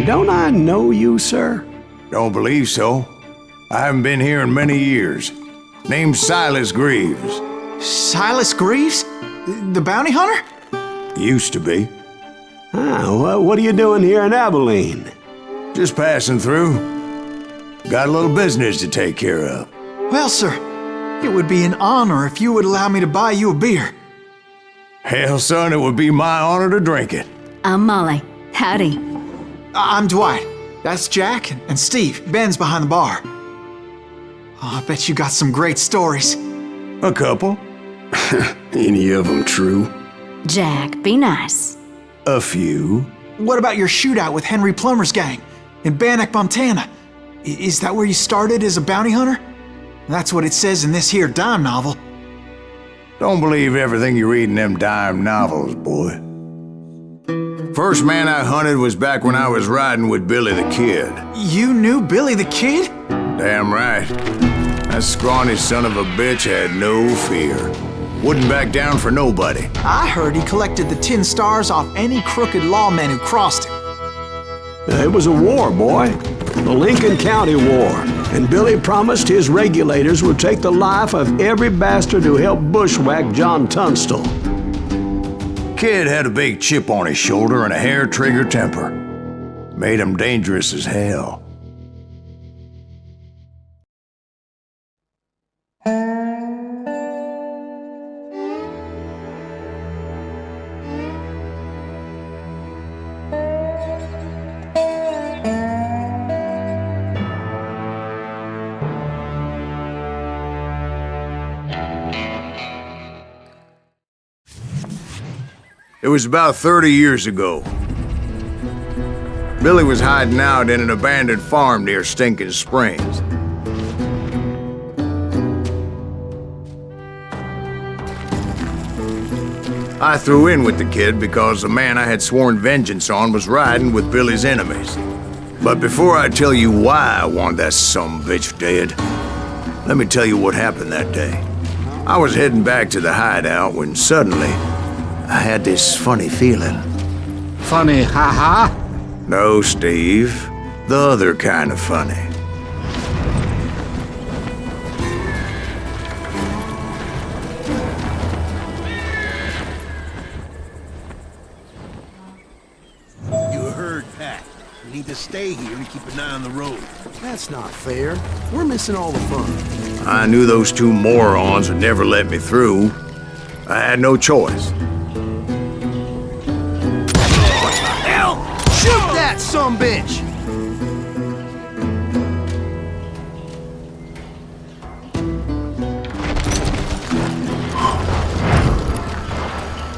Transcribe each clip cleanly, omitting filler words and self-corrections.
Don't I know you, sir? Don't believe so. I haven't been here in many years. Name's Silas Greaves. Silas Greaves? The bounty hunter? Used to be. What are you doing here in Abilene? Just passing through. Got a little business to take care of. Well, sir, it would be an honor if you would allow me to buy you a beer. Hell, son, it would be my honor to drink it. I'm Molly. Howdy. I'm Dwight. That's Jack and Steve. Ben's behind the bar. Oh, I bet you got some great stories. A couple. Any of them true? Jack, be nice. A few. What about your shootout with Henry Plummer's gang in Bannock, Montana? Is that where you started as a bounty hunter? That's what it says in this here dime novel. Don't believe everything you read in them dime novels, boy. First man I hunted was back when I was riding with Billy the Kid. You knew Billy the Kid? Damn right. That scrawny son of a bitch had no fear. Wouldn't back down for nobody. I heard he collected the 10 stars off any crooked lawmen who crossed him. It was a war, boy. The Lincoln County War. And Billy promised his regulators would take the life of every bastard who helped bushwhack John Tunstall. Kid had a big chip on his shoulder and a hair-trigger temper. Made him dangerous as hell. It was about 30 years ago. Billy was hiding out in an abandoned farm near Stinking Springs. I threw in with the kid because the man I had sworn vengeance on was riding with Billy's enemies. But before I tell you why I want that sumbitch dead, let me tell you what happened that day. I was heading back to the hideout when suddenly I had this funny feeling. Funny, haha? No, Steve. The other kind of funny. You heard Pat. We need to stay here and keep an eye on the road. That's not fair. We're missing all the fun. I knew those two morons would never let me through. I had no choice. Shoot that sumbitch!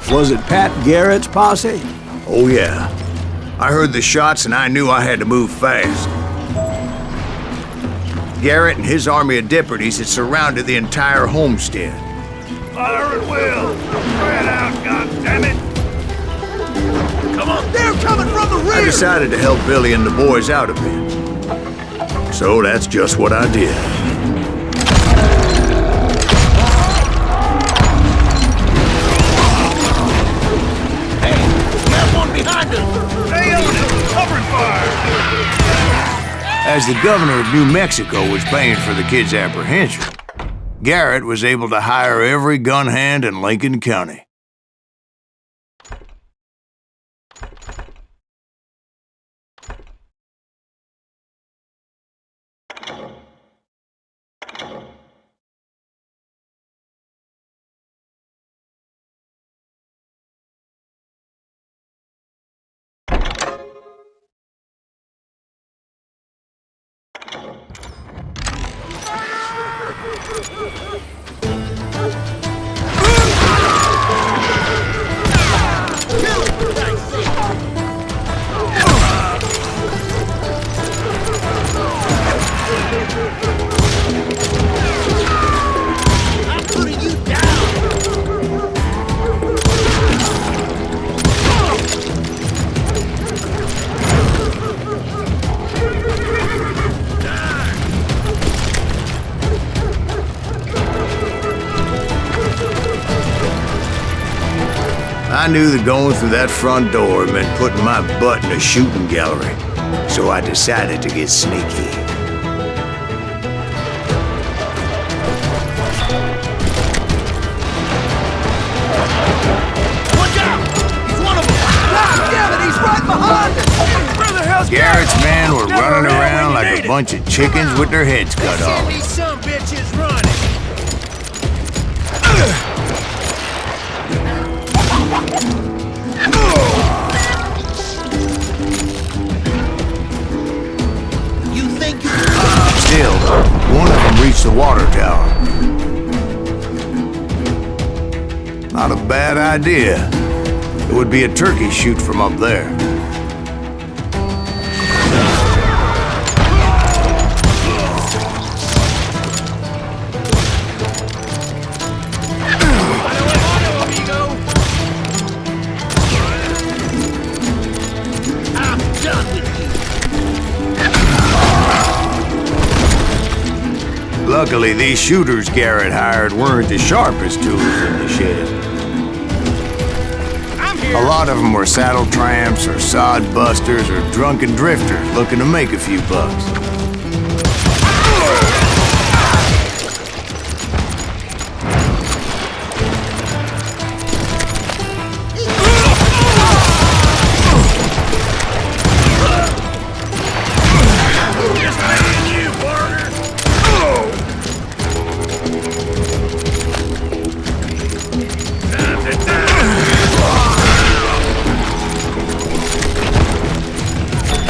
Was it Pat Garrett's posse? Oh yeah. I heard the shots and I knew I had to move fast. Garrett and his army of deputies had surrounded the entire homestead. Fire at will! Spread out, goddammit! Come on! They're coming from the I rear! decided to help Billy and the boys out a bit. So that's just what I did. Hey, that one behind us! Stay on it! Covering fire! As the governor of New Mexico was paying for the kid's apprehension, Garrett was able to hire every gun hand in Lincoln County. I knew that going through that front door meant putting my butt in a shooting gallery. So I decided to get sneaky. Watch out! He's one of them! God damn it, he's right behind us! Where the hell's Garrett's men were running around like a bunch of chickens with their heads cut off. These some bitches running! You think you Still, one of them reached the water tower. Not a bad idea. It would be a turkey shoot from up there. Luckily, these shooters Garrett hired weren't the sharpest tools in the shed. A lot of them were saddle tramps or sod busters or drunken drifters looking to make a few bucks.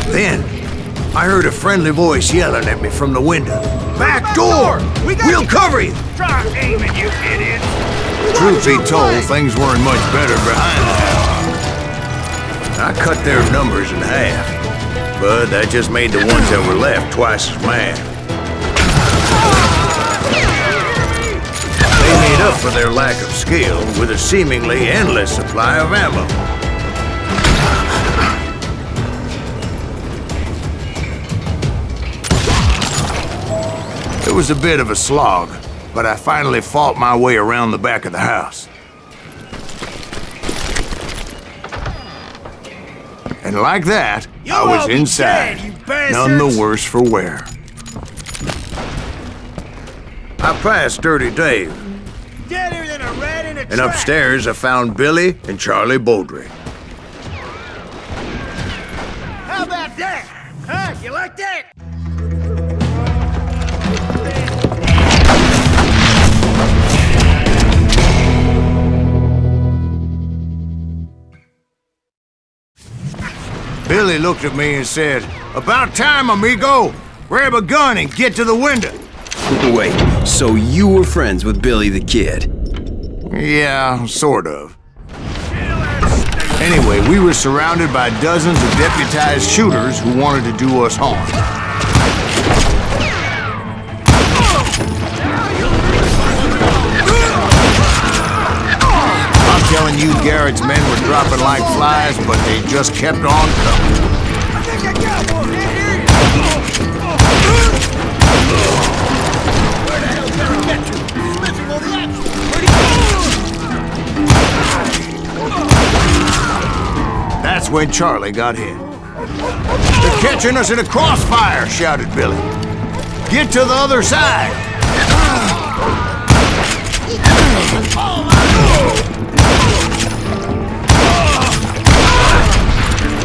Then, I heard a friendly voice yelling at me from the window. Back door! We'll cover you! try aiming, you idiot! Truth be told, things weren't much better behind the house. I cut their numbers in half, but that just made the ones that were left twice as mad. They made up for their lack of skill with a seemingly endless supply of ammo. It was a bit of a slog, but I finally fought my way around the back of the house. And like that, I was inside, none the worse for wear. I passed Dirty Dave, Deader than a rat in a and upstairs I found Billy and Charlie Beaudry. How about that? Huh? You like that? Billy looked at me and said, "About time, amigo! Grab a gun and get to the window." Wait, so you were friends with Billy the Kid? Yeah, sort of. Anyway, we were surrounded by dozens of deputized shooters who wanted to do us harm. I'm telling you, Garrett's men were dropping like flies, but they just kept on coming. I think I got one! Where the hell did I get you? He's missing all the action! Where'd he go? That's when Charlie got hit. "They're catching us in a crossfire!" shouted Billy. "Get to the other side!"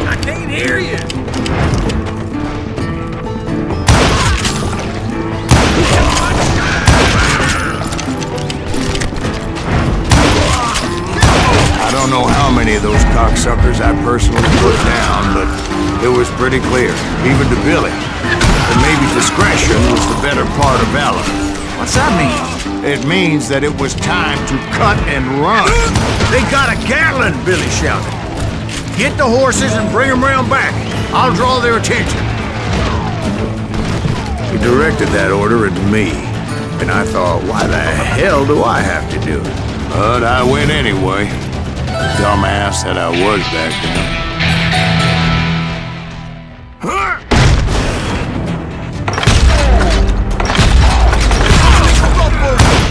I can't hear you! I don't know how many of those cocksuckers I personally put down, but it was pretty clear, even to Billy, that maybe discretion was the better part of valor. What's that mean? It means that it was time to cut and run. "They got a Gatling!" Billy shouted. "Get the horses and bring them round back. I'll draw their attention." He directed that order at me, and I thought, why the hell do I have to do it? But I went anyway. Dumbass that I was back then.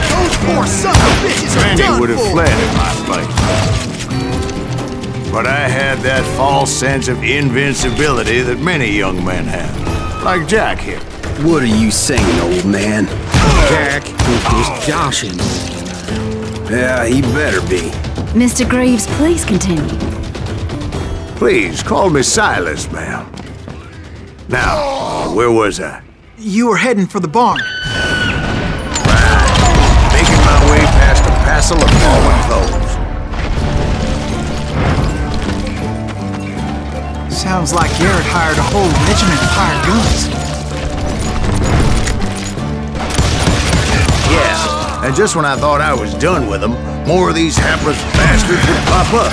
Those poor son of bitches are Randy done would have for. fled in my place. But I had that false sense of invincibility that many young men have. Like Jack here. What are you saying, old man? Jack is joshing. Yeah, he better be. Mr. Greaves, please continue. Please, call me Silas, ma'am. Now, where was I? You were heading for the barn. Making my way past a passel of fallen foes. Sounds like Garrett hired a whole regiment of hired guns. Yeah, and just when I thought I was done with them, more of these hapless bastards would pop up.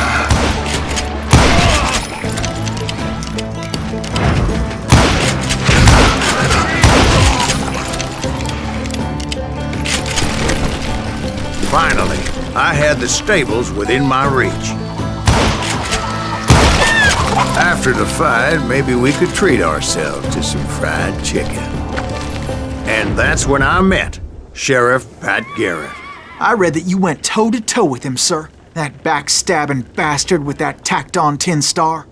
Finally, I had the stables within my reach. After the fight, maybe we could treat ourselves to some fried chicken. And that's when I met Sheriff Pat Garrett. I read that you went toe-to-toe with him, sir. That backstabbing bastard with that tacked-on tin star.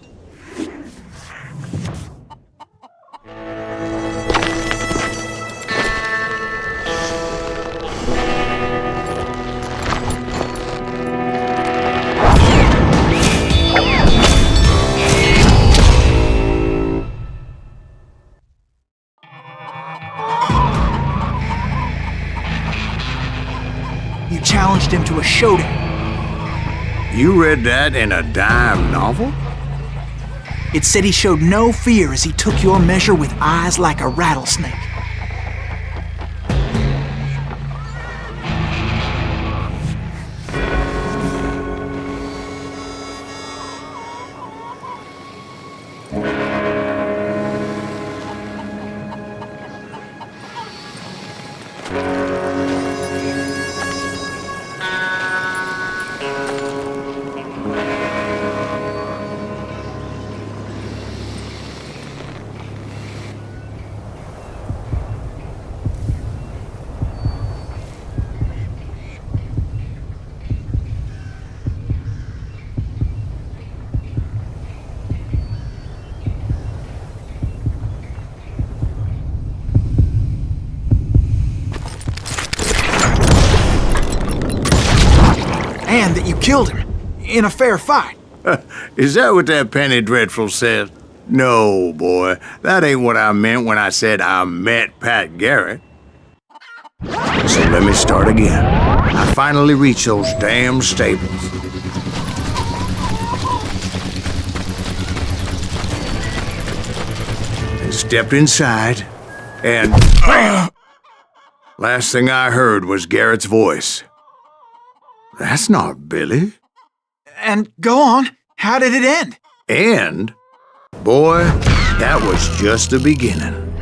You challenged him to a showdown. You read that in a dime novel? It said he showed no fear as he took your measure with eyes like a rattlesnake. And that you killed him in a fair fight. Is that what that Penny Dreadful says? No, boy. That ain't what I meant when I said I met Pat Garrett. So let me start again. I finally reached those damn stables. And stepped inside, and... Last thing I heard was Garrett's voice. That's not Billy. And go on, how did it end? And, boy, that was just the beginning.